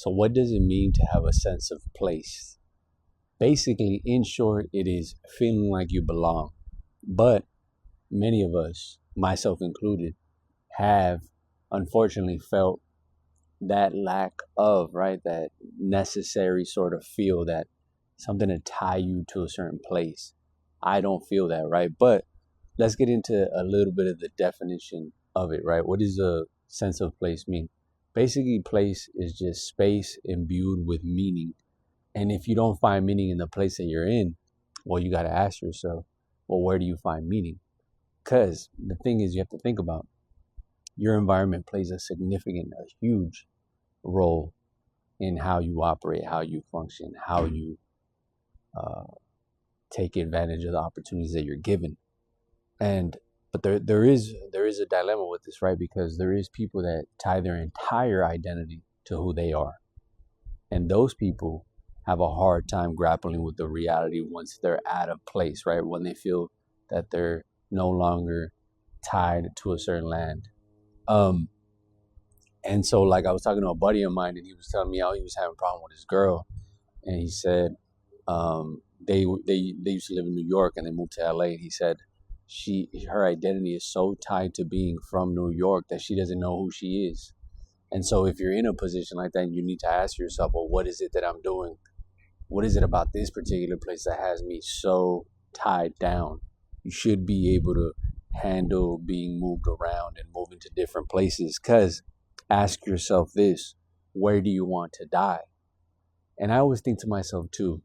So what does it mean to have a sense of place? Basically, in short, it is feeling like you belong. But many of us, myself included, have unfortunately felt that lack of, right? That necessary sort of feel, that something to tie you to a certain place. I don't feel that, right? But let's get into a little bit of the definition of it, right? What does a sense of place mean? Basically, place is just space imbued with meaning. And if you don't find meaning in the place that you're in, well, you got to ask yourself, well, where do you find meaning? Because the thing is, you have to think about your environment plays a significant, a huge role in how you operate, how you function, how you uh, take advantage of the opportunities that you're given. And but there is a dilemma with this, right? Because there is people that tie their entire identity to who they are, and those people have a hard time grappling with the reality once they're out of place, right? When they feel that they're no longer tied to a certain land. Um, and so, like, I was talking to a buddy of mine, and he was telling me how he was having a problem with his girl, and he said they used to live in New York and they moved to LA, and he said her identity is so tied to being from New York that she doesn't know who she is. And so if you're in a position like that, you need to ask yourself, well, what is it that I'm doing? What is it about this particular place that has me so tied down? You should be able to handle being moved around and moving to different places, because ask yourself this: where do you want to die? And I always think to myself too,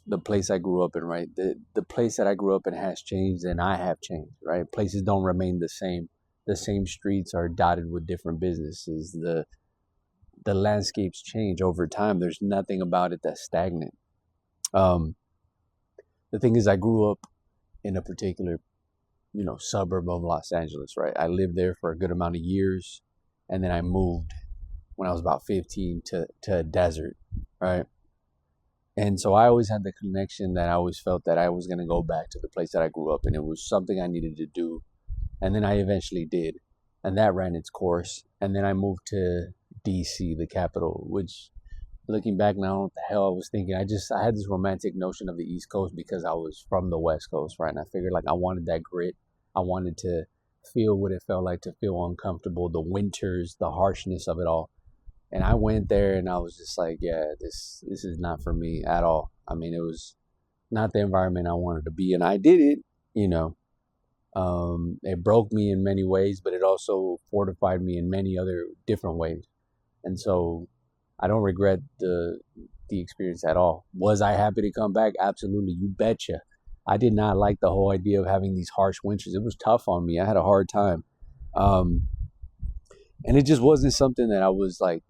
the place I grew up in, right? The place that I grew up in has changed, and I have changed, right? Places don't remain the same. The same streets are dotted with different businesses. The landscapes change over time. There's nothing about it that's stagnant. Um, the thing is, I grew up in a particular, suburb of Los Angeles, right? I lived there for a good amount of years, and then I moved when I was about 15 to a desert, right? And so I always had the connection that I always felt that I was going to go back to the place that I grew up in. It was something I needed to do. And then I eventually did. And that ran its course. And then I moved to DC, the capital, which, looking back now, what the hell I was thinking. I had this romantic notion of the East Coast because I was from the West Coast, right? And I figured, like, I wanted that grit. I wanted to feel what it felt like to feel uncomfortable, the winters, the harshness of it all. And I went there and I was just like, yeah, this is not for me at all. I mean, it was not the environment I wanted to be in. I did it, you know. It broke me in many ways, but it also fortified me in many other different ways. And so I don't regret the experience at all. Was I happy to come back? Absolutely, you betcha. I did not like the whole idea of having these harsh winters. It was tough on me. I had a hard time. Um, and it just wasn't something that I was like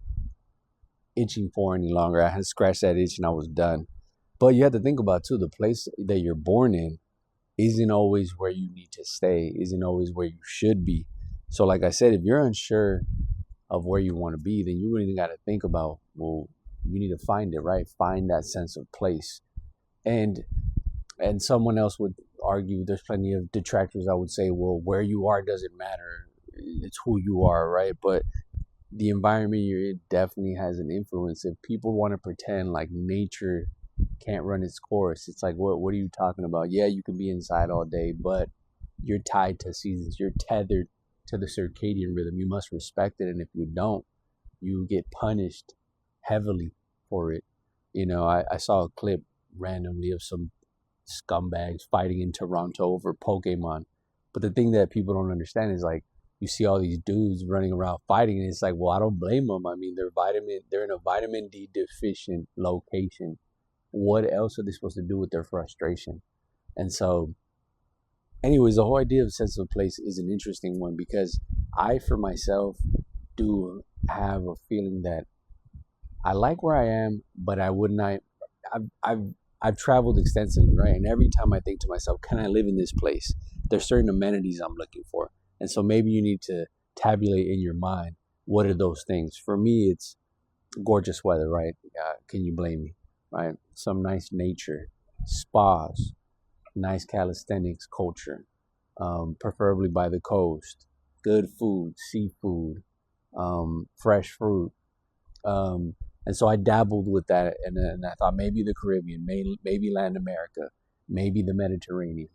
itching for any longer. I had scratched that itch and I was done. But you have to think about too, the place that you're born in isn't always where you need to stay, isn't always where you should be. So like I said, if you're unsure of where you want to be, then you really got to think about, well, you need to find it, right? Find that sense of place. And someone else would argue, there's plenty of detractors, I would say, well, where you are doesn't matter. It's who you are, right? But the environment you're in definitely has an influence. If people want to pretend like nature can't run its course, it's like, what are you talking about? Yeah, you can be inside all day, but you're tied to seasons. You're tethered to the circadian rhythm. You must respect it, and if you don't, you get punished heavily for it. I saw a clip randomly of some scumbags fighting in Toronto over Pokemon. But the thing that people don't understand is, like, you see all these dudes running around fighting, and it's like, well, I don't blame them. I mean, they're in a vitamin D deficient location. What else are they supposed to do with their frustration? And so, anyways, the whole idea of sense of place is an interesting one, because I, for myself, do have a feeling that I like where I am, but I would not. I've traveled extensively, right? And every time I think to myself, can I live in this place? There's certain amenities I'm looking for, and so maybe you need to tabulate in your mind, what are those things. For me, it's gorgeous weather, right? Can you blame me, right? Some nice nature, spas, nice calisthenics culture, preferably by the coast, good food, seafood, fresh fruit, And so I dabbled with that, and I thought maybe the Caribbean, maybe Latin America, maybe the Mediterranean,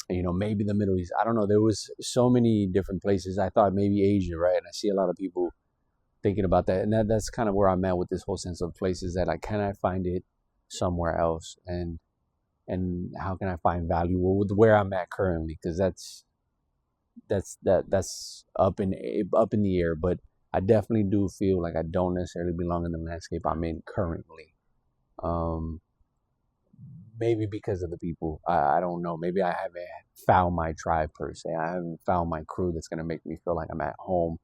maybe the Middle East. I don't know. There was so many different places. I thought maybe Asia, right? And I see a lot of people thinking about that, and that's kind of where I'm at with this whole sense of places that can I find it somewhere else, and how can I find value with where I'm at currently? Because that's up in the air. But I definitely do feel like I don't necessarily belong in the landscape I'm in currently. Um, Maybe because of the people. I don't know. Maybe I haven't found my tribe per se. I haven't found my crew that's gonna make me feel like I'm at home.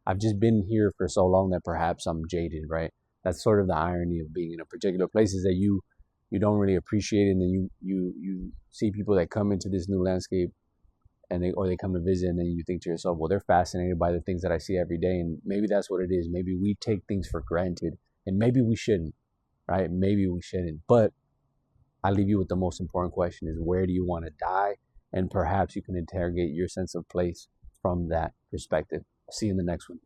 I've just been here for so long that perhaps I'm jaded, right? That's sort of the irony of being in a particular place, is that you don't really appreciate it, and then you see people that come into this new landscape, and they come to visit, and then you think to yourself, well, they're fascinated by the things that I see every day, and maybe that's what it is. Maybe we take things for granted, and maybe we shouldn't, right? Maybe we shouldn't. But I leave you with the most important question: is where do you want to die? And perhaps you can interrogate your sense of place from that perspective. See you in the next one.